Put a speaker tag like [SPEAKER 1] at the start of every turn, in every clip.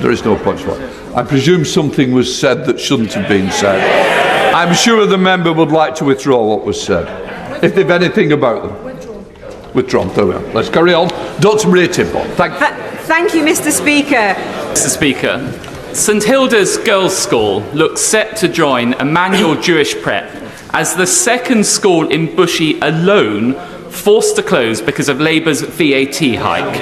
[SPEAKER 1] There is no point for it. I presume something was said that shouldn't have been said. I'm sure the member would like to withdraw what was said, if they've anything about them. Withdrawn. There we are. Let's carry on. Dr. Maria Timbon.
[SPEAKER 2] Thank you, Mr. Speaker.
[SPEAKER 3] Mr. Speaker, St Hilda's Girls' School looks set to join Emmanuel Jewish Prep as the second school in Bushey alone forced to close because of Labour's VAT hike.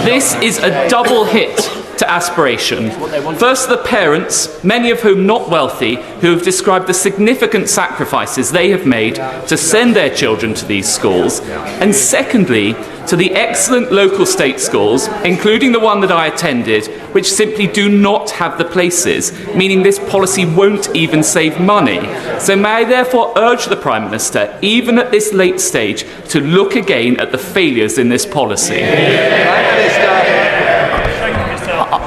[SPEAKER 3] This is a double hit to aspiration. First, the parents, many of whom not wealthy, who have described the significant sacrifices they have made to send their children to these schools. And secondly, to the excellent local state schools, including the one that I attended, which simply do not have the places, meaning this policy won't even save money. So may I therefore urge the Prime Minister, even at this late stage, to look again at the failures in this policy.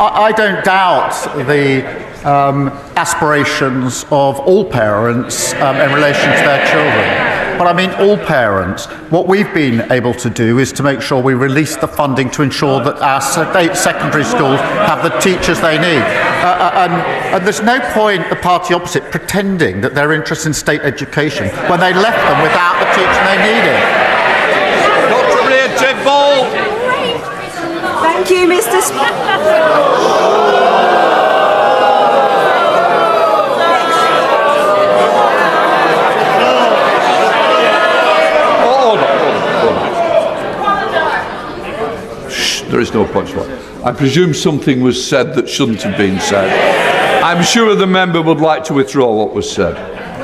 [SPEAKER 4] I don't doubt the aspirations of all parents in relation to their children. But I mean all parents. What we've been able to do is to make sure we release the funding to ensure that our state secondary schools have the teachers they need. And there's no point the party opposite pretending that they're interested in state education when they left them without the teaching they needed.
[SPEAKER 1] Dr. Maria Timbon.
[SPEAKER 2] Thank you, Mr. Speaker.
[SPEAKER 1] There is no point for it. I presume something was said that shouldn't have been said. I'm sure the member would like to withdraw what was said,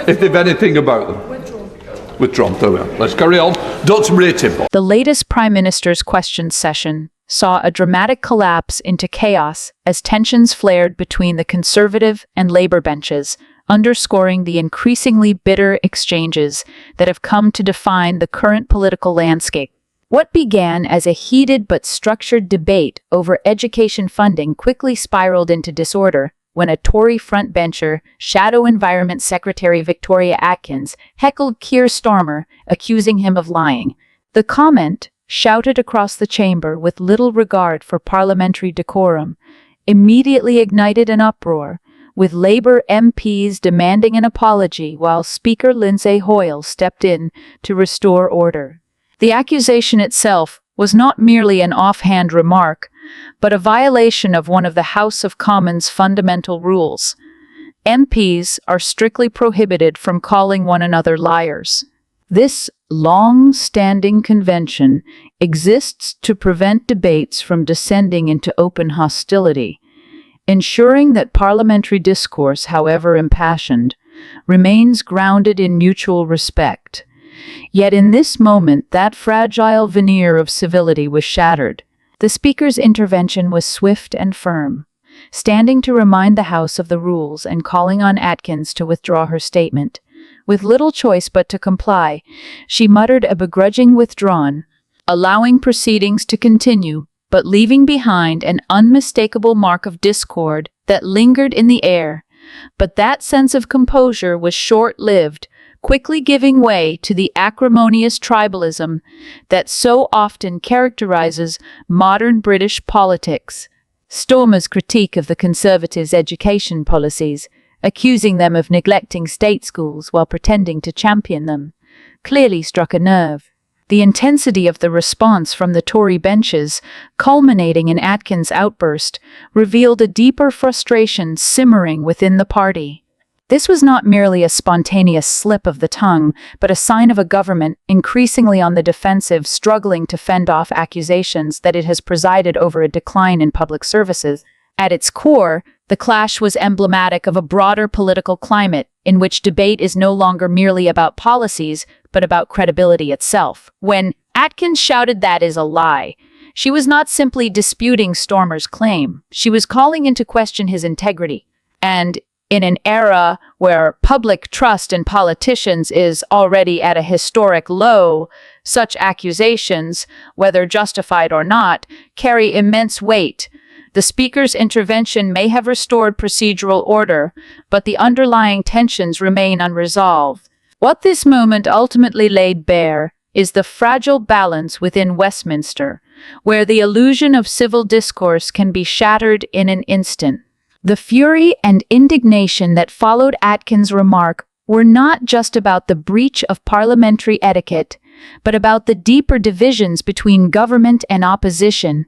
[SPEAKER 1] if they've anything about them. Withdrawn. There we are. Let's carry on. Dr. Maria Timbon.
[SPEAKER 5] The latest Prime Minister's question session saw a dramatic collapse into chaos as tensions flared between the Conservative and Labour benches, underscoring the increasingly bitter exchanges that have come to define the current political landscape. What began as a heated but structured debate over education funding quickly spiraled into disorder when a Tory frontbencher, Shadow Environment Secretary Victoria Atkins, heckled Keir Starmer, accusing him of lying. The comment, shouted across the chamber with little regard for parliamentary decorum, immediately ignited an uproar, with Labour MPs demanding an apology while Speaker Lindsay Hoyle stepped in to restore order. The accusation itself was not merely an offhand remark, but a violation of one of the House of Commons' fundamental rules. MPs are strictly prohibited from calling one another liars. This long-standing convention exists to prevent debates from descending into open hostility, ensuring that parliamentary discourse, however impassioned, remains grounded in mutual respect. Yet in this moment, that fragile veneer of civility was shattered. The Speaker's intervention was swift and firm, standing to remind the House of the rules and calling on Atkins to withdraw her statement. With little choice but to comply, she muttered a begrudging withdrawn, allowing proceedings to continue, but leaving behind an unmistakable mark of discord that lingered in the air. But that sense of composure was short-lived, quickly giving way to the acrimonious tribalism that so often characterizes modern British politics. Starmer's critique of the Conservatives' education policies, accusing them of neglecting state schools while pretending to champion them, clearly struck a nerve. The intensity of the response from the Tory benches, culminating in Atkins' outburst, revealed a deeper frustration simmering within the party. This was not merely a spontaneous slip of the tongue, but a sign of a government increasingly on the defensive, struggling to fend off accusations that it has presided over a decline in public services. At its core, the clash was emblematic of a broader political climate in which debate is no longer merely about policies, but about credibility itself. When Atkins shouted "that is a lie," she was not simply disputing Starmer's claim. She was calling into question his integrity. And in an era where public trust in politicians is already at a historic low, such accusations, whether justified or not, carry immense weight. The Speaker's intervention may have restored procedural order, but the underlying tensions remain unresolved. What this moment ultimately laid bare is the fragile balance within Westminster, where the illusion of civil discourse can be shattered in an instant. The fury and indignation that followed Atkins' remark were not just about the breach of parliamentary etiquette, but about the deeper divisions between government and opposition,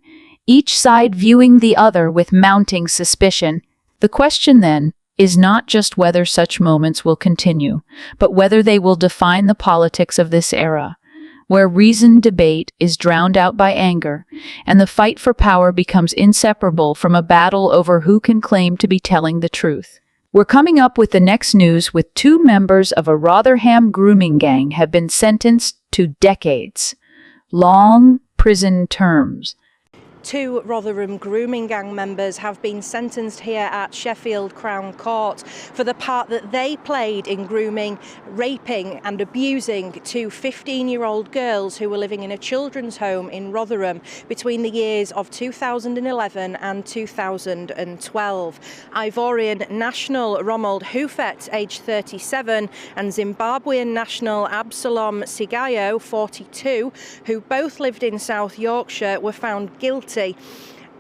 [SPEAKER 5] each side viewing the other with mounting suspicion. The question then is not just whether such moments will continue, but whether they will define the politics of this era, where reasoned debate is drowned out by anger, and the fight for power becomes inseparable from a battle over who can claim to be telling the truth. We're coming up with the next news with 2 members of a Rotherham grooming gang have been sentenced to decades-long prison terms.
[SPEAKER 6] 2 Rotherham grooming gang members have been sentenced here at Sheffield Crown Court for the part that they played in grooming, raping and abusing 2 15-year-old girls who were living in a children's home in Rotherham between the years of 2011 and 2012. Ivorian national Romuald Hufet, aged 37, and Zimbabwean national Absalom Sigayo, 42, who both lived in South Yorkshire, were found guilty,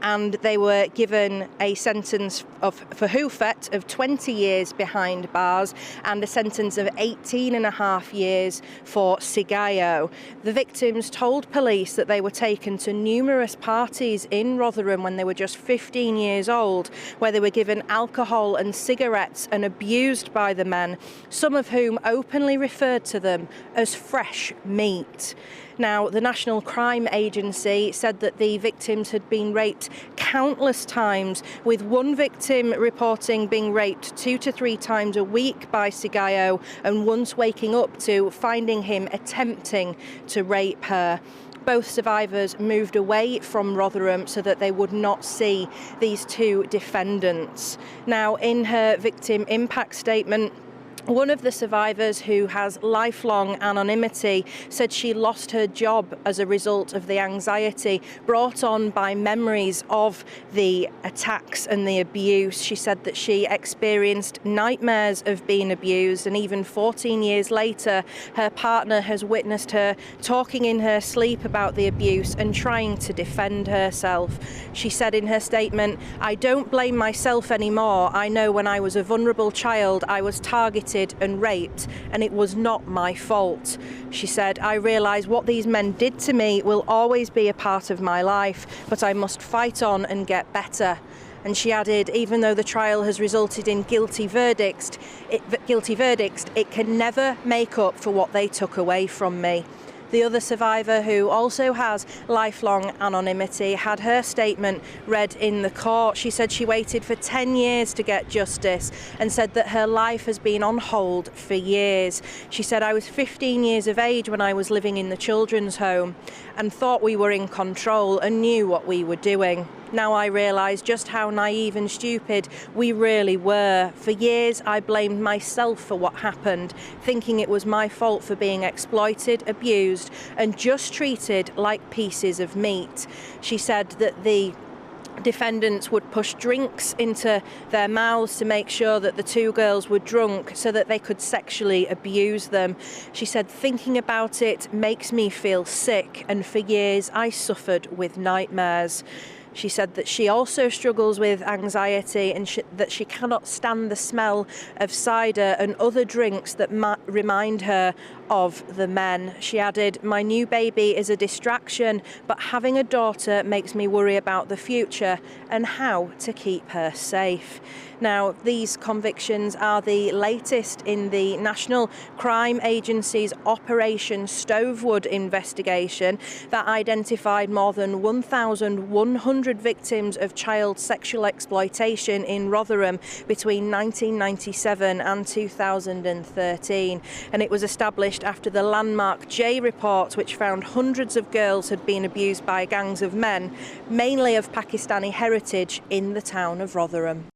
[SPEAKER 6] and they were given a sentence for Hufet of 20 years behind bars and a sentence of 18.5 years for Sigayo. The victims told police that they were taken to numerous parties in Rotherham when they were just 15 years old, where they were given alcohol and cigarettes and abused by the men, some of whom openly referred to them as fresh meat. Now, the National Crime Agency said that the victims had been raped countless times, with one victim reporting being raped 2 to 3 times a week by Sigayo, and once waking up to finding him attempting to rape her. Both survivors moved away from Rotherham so that they would not see these 2 defendants. Now, in her victim impact statement, one of the survivors, who has lifelong anonymity, said she lost her job as a result of the anxiety brought on by memories of the attacks and the abuse. She said that she experienced nightmares of being abused, and even 14 years later, her partner has witnessed her talking in her sleep about the abuse and trying to defend herself. She said in her statement, "I don't blame myself anymore. I know when I was a vulnerable child, I was targeted and raped, and it was not my fault." She said, "I realise what these men did to me will always be a part of my life, but I must fight on and get better." And she added, even though the trial has resulted in guilty verdicts, it can never make up for what they took away from me. The other survivor, who also has lifelong anonymity, had her statement read in the court. She said she waited for 10 years to get justice and said that her life has been on hold for years. She said, "I was 15 years of age when I was living in the children's home and thought we were in control and knew what we were doing. Now I realise just how naive and stupid we really were. For years I blamed myself for what happened, thinking it was my fault for being exploited, abused and just treated like pieces of meat." She said that the defendants would push drinks into their mouths to make sure that the 2 girls were drunk so that they could sexually abuse them. She said, "Thinking about it makes me feel sick, and for years I suffered with nightmares." She said that she also struggles with anxiety and that she cannot stand the smell of cider and other drinks that remind her of the men. She added, "My new baby is a distraction, but having a daughter makes me worry about the future and how to keep her safe." Now, these convictions are the latest in the National Crime Agency's Operation Stovewood investigation that identified more than 1,100 victims of child sexual exploitation in Rotherham between 1997 and 2013. And it was established after the landmark J report, which found hundreds of girls had been abused by gangs of men, mainly of Pakistani heritage, in the town of Rotherham.